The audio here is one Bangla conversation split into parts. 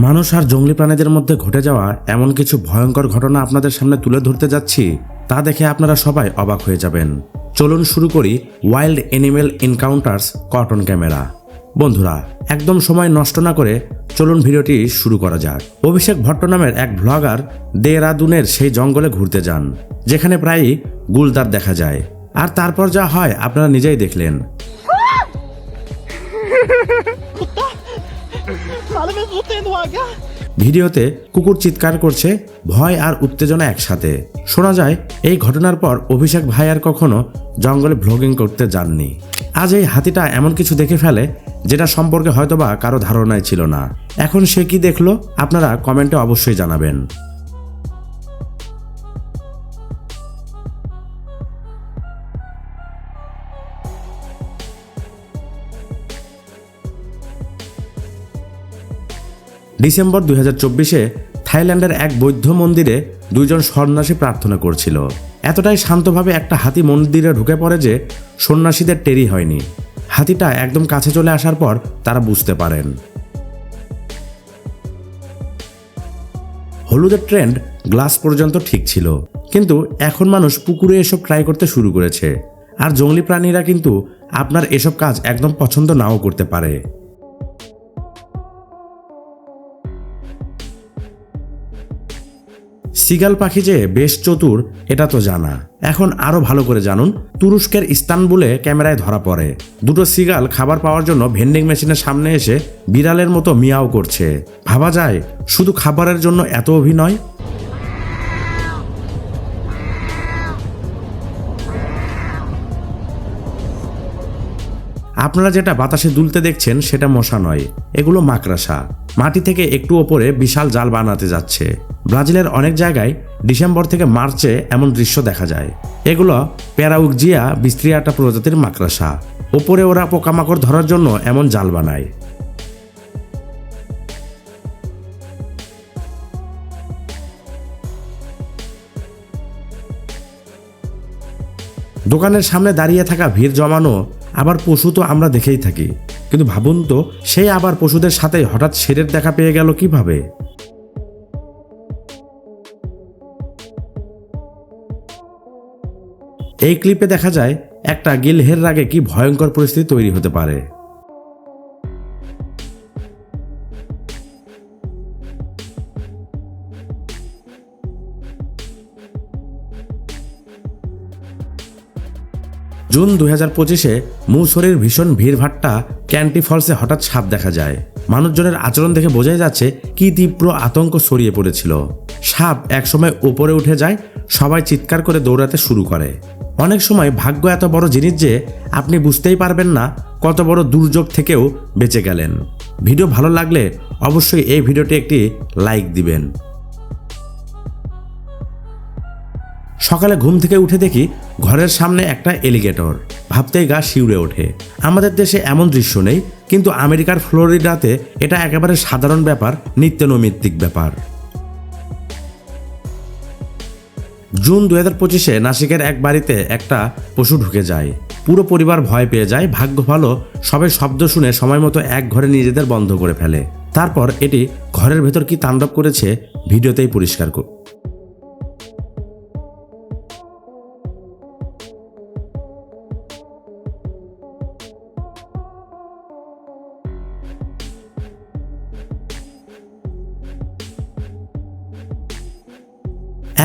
মানুষ আর জঙ্গলি প্রাণীদের মধ্যে ঘটে যাওয়া এমন কিছু ভয়ঙ্কর ঘটনা আপনাদের সামনে তুলে ধরতে যাচ্ছি, তা দেখে আপনারা সবাই অবাক হয়ে যাবেন। চলুন শুরু করি wild animal encounters cotton camera. বন্ধুরা, একদম সময় নষ্ট না করে চলুন ভিডিওটি শুরু করা যাক। অভিষেক ভট্ট নামের এক ব্লগার দেহরাদুনের সেই জঙ্গলে ঘুরতে যান, যেখানে প্রায়ই গুলদার দেখা যায়। আর তারপর যা হয় আপনারা নিজেই দেখলেন। ভিডিওতে কুকুর চিৎকার করছে, ভয় আর উত্তেজনা একসাথে শোনা যায়। এই ঘটনার পর অভিষেক ভাই আর কখনো জঙ্গলে ভ্লগিং করতে যাননি। আজ এই হাতিটা এমন কিছু দেখে ফেলে যেটা সম্পর্কে হয়তোবা কারো ধারণাই ছিল না। এখন সে কি দেখলো আপনারা কমেন্টে অবশ্যই জানাবেন। ডিসেম্বর 2024-এ থাইল্যান্ডের এক বৌদ্ধ মন্দিরে দুইজন সন্ন্যাসী প্রার্থনা করছিল। এতটাই শান্তভাবে একটা হাতি মন্দিরে ঢুকে পড়ে যে সন্ন্যাসীদের টেরি হয়নি। হাতিটা একদম কাছে চলে আসার পর তারা বুঝতে পারেন। হলুদের ট্রেন্ড গ্লাস পর্যন্ত ঠিক ছিল, কিন্তু এখন মানুষ পুকুরে এসব ট্রাই করতে শুরু করেছে। আর জঙ্গলি প্রাণীরা কিন্তু আপনার এসব কাজ একদম পছন্দ নাও করতে পারে। সিগাল পাখি যে বেশ চতুর এটা তো জানা, এখন আরো ভালো করে জানুন। তুরস্কের ইস্তানবুলে ক্যামেরায় ধরা পড়ে দুটো সিগাল খাবার পাওয়ার জন্য ভেন্ডিং মেশিনের সামনে এসে বিড়ালের মতো মিয়াও করছে। ভাবা যায় শুধু খাবারের জন্য এত অভিনয়। আপনারা যেটা বাতাসে দুলতে দেখছেন সেটা মশা নয়, এগুলো মাকড়সা। মাটি থেকে একটু ওপরে বিশাল জাল বানাতে যাচ্ছে। ব্রাজিলের অনেক জায়গায় ডিসেম্বর থেকে মার্চে এমন দৃশ্য দেখা যায়। এগুলো প্যারাউকজিয়া বিস্ত্রিয়াটা প্রজাতির মাকড়সা। ওপরে ওরা পোকামাকড় ধরার জন্য এমন জাল বানায়। দোকানের সামনে দাঁড়িয়ে থাকা ভিড় জমানো, আবার পশু তো আমরা দেখেই থাকি, কিন্তু ভাবুন তো সেই আবার পশুদের সাথে হঠাৎ শেরের দেখা পেয়ে গেল কিভাবে। এই ক্লিপে দেখা যায় একটা গিলহের রাগে কি ভয়ঙ্কর পরিস্থিতি তৈরি হতে পারে। জুন 2025-এ মুসরির ভীষণ ভিড়ভাট্টা ক্যান্টি ফলসে হঠাৎ সাপ দেখা যায়। মানুষজনের আচরণ দেখে বোঝাই যাচ্ছে কি তীব্র আতঙ্ক ছড়িয়ে পড়েছিল। সাপ একসময় উপরে উঠে যায়, সবাই চিৎকার করে দৌড়াতে শুরু করে। অনেক সময় ভাগ্য এত বড় জিনিস যে আপনি বুঝতেই পারবেন না কত বড় দুর্যোগ থেকেও বেঁচে গেলেন। ভিডিও ভালো লাগলে অবশ্যই এই ভিডিওটি একটি লাইক দিবেন। সকালে ঘুম থেকে উঠে দেখি ঘরের সামনে একটা এলিগেটর। ভাবতেই গা শিউরে ওঠে। আমাদের দেশে এমন দৃশ্য নেই, কিন্তু আমেরিকার ফ্লোরিডাতে এটা একেবারে সাধারণ ব্যাপার, নিত্যনৈমিত্তিক ব্যাপার। জুন 2025-এ নাসিকের এক বাড়িতে একটা পশু ঢুকে যায়। পুরো পরিবার ভয় পেয়ে যায়। ভাগ্য ভালো সবাই শব্দ শুনে সময় মতো এক ঘরে নিজেদের বন্ধ করে ফেলে। তারপর এটি ঘরের ভেতর কি তাণ্ডব করেছে ভিডিওতেই পরিষ্কার।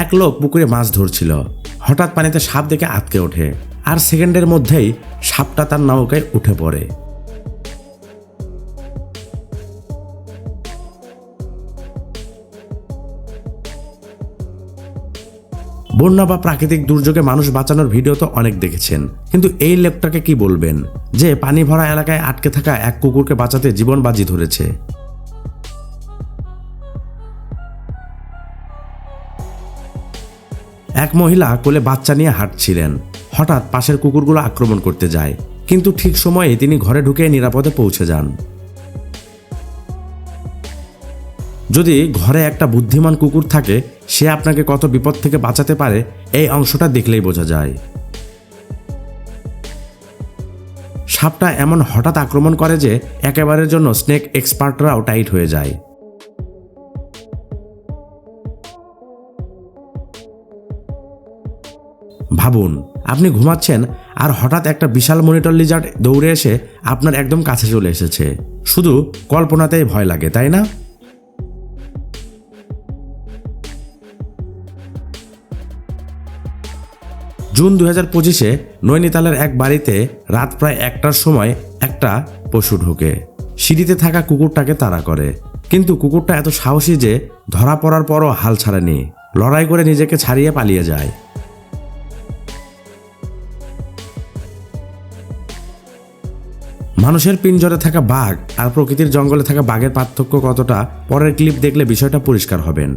এক লোক পুকুরে মাছ ধরছিল, হঠাৎ পানিতে সাপ দেখে আটকে ওঠে, আর সেকেন্ডের মধ্যেই সাপটা তার নৌকায় উঠে পড়ে। বন্যা বা প্রাকৃতিক দুর্যোগে মানুষ বাঁচানোর ভিডিও তো অনেক দেখেছেন, কিন্তু এই লোকটাকে কি বলবেন যে পানি ভরা এলাকায় আটকে থাকা এক কুকুরকে বাঁচাতে জীবন বাজি ধরেছে। এক মহিলা কোলে বাচ্চা নিয়ে হাঁটছিলেন, হঠাৎ পাশের কুকুরগুলো আক্রমণ করতে যায়, কিন্তু ঠিক সময়ে তিনি ঘরে ঢুকে নিরাপদে পৌঁছে যান। যদি ঘরে একটা বুদ্ধিমান কুকুর থাকে, সে আপনাকে কত বিপদ থেকে বাঁচাতে পারে এই অংশটা দেখলেই বোঝা যায়। সাপটা এমন হঠাৎ আক্রমণ করে যে একেবারের জন্য স্নেক এক্সপার্টরাও টাইট হয়ে যায়। ভাবুন, আপনি ঘুমাচ্ছেন আর হঠাৎ একটা বিশাল মনিটর লিজার্ড দৌড়ে এসে আপনার একদম কাছে চলে এসেছে। শুধু কল্পনাতেই ভয় লাগে, তাই না? জুন 2025-এ নৈনিতালের এক বাড়িতে রাত প্রায় 1টার সময় একটা পশু ঢোকে। সিঁড়িতে থাকা কুকুরটাকে তাড়া করে, কিন্তু কুকুরটা এত সাহসী যে ধরা পড়ার পরও হাল ছাড়েনি, লড়াই করে নিজেকে ছাড়িয়ে পালিয়ে যায়। মানুষের পিঞ্জরে থাকা বাঘ আর প্রকৃতির জঙ্গলে থাকা বাঘের পার্থক্য কতটা, পরের ক্লিপ দেখলে বিষয়টা পরিষ্কার হবেন।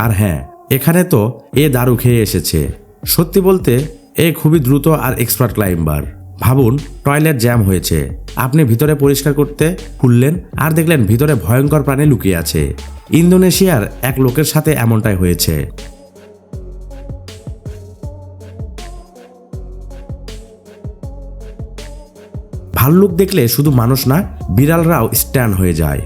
আর হ্যাঁ, এখানে তো দারু খেয়ে এসেছে। সত্যি বলতে খুবই দ্রুত আর এক্সপার্ট ক্লাইম্বার। ভাবুন, টয়লেট জ্যাম হয়েছে, আপনি ভিতরে পরিষ্কার করতে খুললেন আর দেখলেন ভিতরে ভয়ঙ্কর প্রাণী লুকিয়ে আছে। ইন্দোনেশিয়ার এক লোকের সাথে এমনটাই হয়েছে। ভাল্লুক দেখলে শুধু মানুষ না, বিড়ালরাও স্ট্যান্ড হয়ে যায়।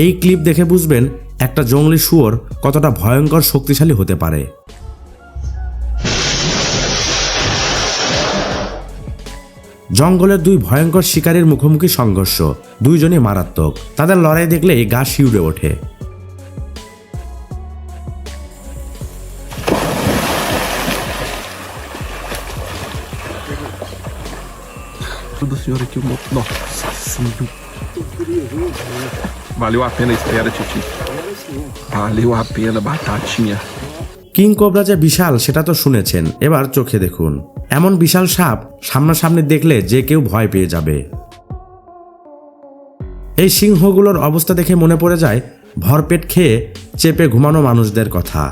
এই ক্লিপ দেখে বুঝবেন একটা জঙ্গলি শুয়োর কতটা ভয়ঙ্কর শক্তিশালী হতে পারে। জঙ্গলের দুই ভয়ঙ্কর শিকারীর মুখোমুখি সংঘর্ষ, দুইজনই মারাত্মক। তাদের লড়াই দেখলে গা শিউরে ওঠে। Do senhor aqui, nossa senhora. Valeu a pena a espera, Titi. Valeu a pena, batatinha. King cobra যে বিশাল সেটা তো শুনেছেন, এবার চোখে দেখুন। এমন বিশাল সাপ সামনাসামনি দেখলে যে কেউ ভয় পেয়ে যাবে। এই সিংহগুলোর অবস্থা দেখে মনে পড়ে যায় ভরপেট খেয়ে চেপে ঘুমানো মানুষদের কথা।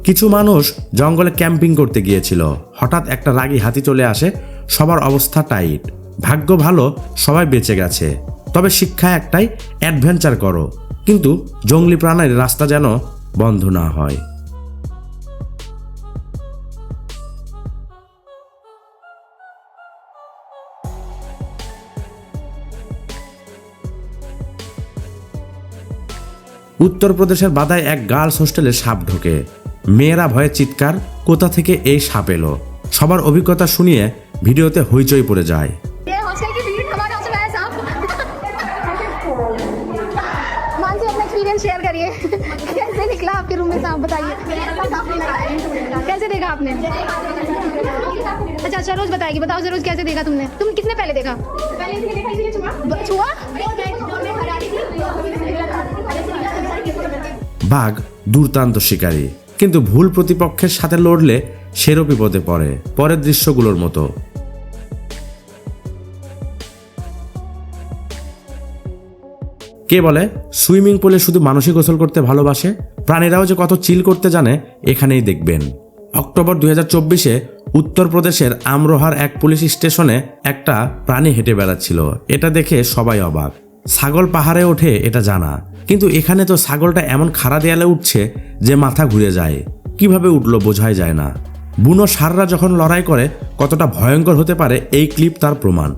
কিছু মানুষ জঙ্গলে ক্যাম্পিং করতে গিয়েছিল, হঠাৎ একটা রাগী হাতি চলে আসে, সবার অবস্থা টাইট। ভাগ্য ভালো, সবাই বেঁচে গেছে। তবে শিক্ষা একটাই, অ্যাডভেঞ্চার করো, কিন্তু জঙ্গলি প্রাণীর রাস্তা যেন বন্ধ না হয়। উত্তরপ্রদেশের বাদায় এক গার্লস হোস্টেলে সাপ ঢোকে। মেয়েরা ভয়ে চিৎকার, কোথা থেকে এই সাপ এলো। সবার অভিজ্ঞতা শুনিয়ে ভিডিওতে হইচই পড়ে যায়। शेयर करिए कैसे निकला आपके रूम में सांप, बताइए कैसे देखा आपने? अच्छा रोज बताएगी, बताओ रोज कैसे देखा तुमने? तुम कितने पहले देखा? छुआ? বাঘ দুর্দান্ত শিকারী, কিন্তু ভুল প্রতিপক্ষের সাথে লড়লে সেরও বিপদে পড়ে। পরের দৃশ্যগুলোর মতো। কে বলে সুইমিং পুলে শুধু মানুষই গোসল করতে ভালোবাসে? প্রাণীরাও যে কত চিল করতে জানে এখানেই দেখবেন। অক্টোবর 2024-এ উত্তরপ্রদেশের আমরোহার এক পুলিশ স্টেশনে একটা প্রাণী হেঁটে বেড়াচ্ছিল। এটা দেখে সবাই অবাক। ছাগল পাহাড়ে ওঠে এটা জানা, কিন্তু এখানে তো ছাগলটা এমন খাড়া দেয়ালে উঠছে যে মাথা ঘুরে যায়। কিভাবে উঠলো বোঝাই যায় না। বুনো ষাঁড়রা যখন লড়াই করে কতটা ভয়ঙ্কর হতে পারে এই ক্লিপ তার প্রমাণ।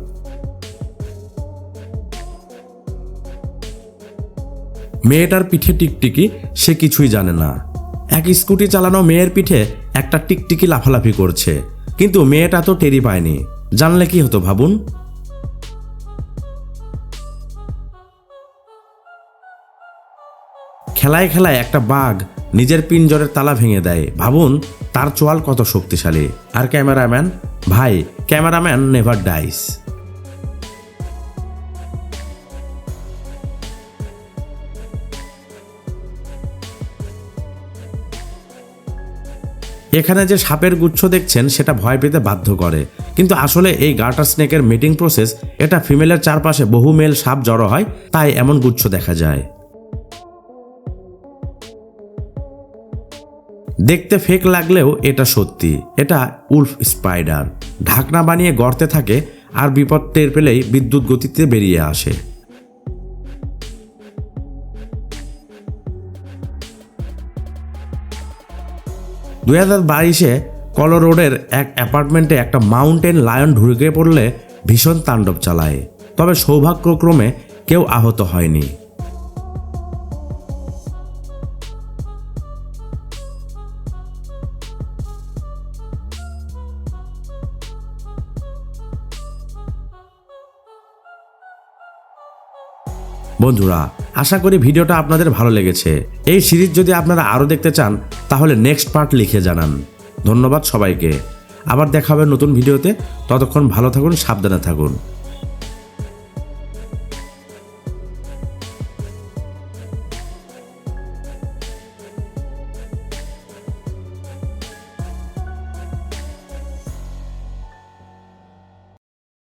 মেয়েটার পিঠে টিকটিকি, সে কিছুই জানে না। এক স্কুটি চালানো মেয়ের পিঠে একটা টিকটিকি লাফালাফি করছে, কিন্তু মেয়েটা তো টেরি পায়নি। জানলে কি হতো ভাবুন। খেলায় খেলায় একটা বাঘ নিজের পিঞ্জরের তালা ভেঙে দেয়। ভাবুন তার চোয়াল কত শক্তিশালী। আর ক্যামেরাম্যান, ভাই ক্যামেরাম্যান নেভার ডাইস। এখানে যে সাপের গুচ্ছ দেখছেন সেটা ভয় পেতে বাধ্য করে, কিন্তু আসলে এই গার্টার স্নেকের মিটিং প্রসেস। এটা ফিমেলের চারপাশে বহু মেল সাপ জড়ো হয়, তাই এমন গুচ্ছ দেখা যায়। দেখতে ফেক লাগলেও এটা সত্যি। এটা উলফ স্পাইডার। ঢাকনা বানিয়ে গর্তে থাকে আর বিপদ টের পেলেই বিদ্যুৎ গতিতে বেরিয়ে আসে। 2022-এ কলোরোডের এক অ্যাপার্টমেন্টে একটা মাউন্টেন লায়ন ঢুকে পড়লে ভীষণ তাণ্ডব চালায়, তবে সৌভাগ্যক্রমে কেউ আহত হয়নি। বন্ধুরা, আশা করি ভিডিওটা আপনাদের ভালো লেগেছে। এই সিরিজ যদি আপনারা আরও দেখতে চান তাহলে নেক্সট পার্ট লিখে জানান। ধন্যবাদ সবাইকে। আবার দেখা হবে নতুন ভিডিওতে। ততক্ষণ ভালো থাকুন, সাবধানে থাকুন।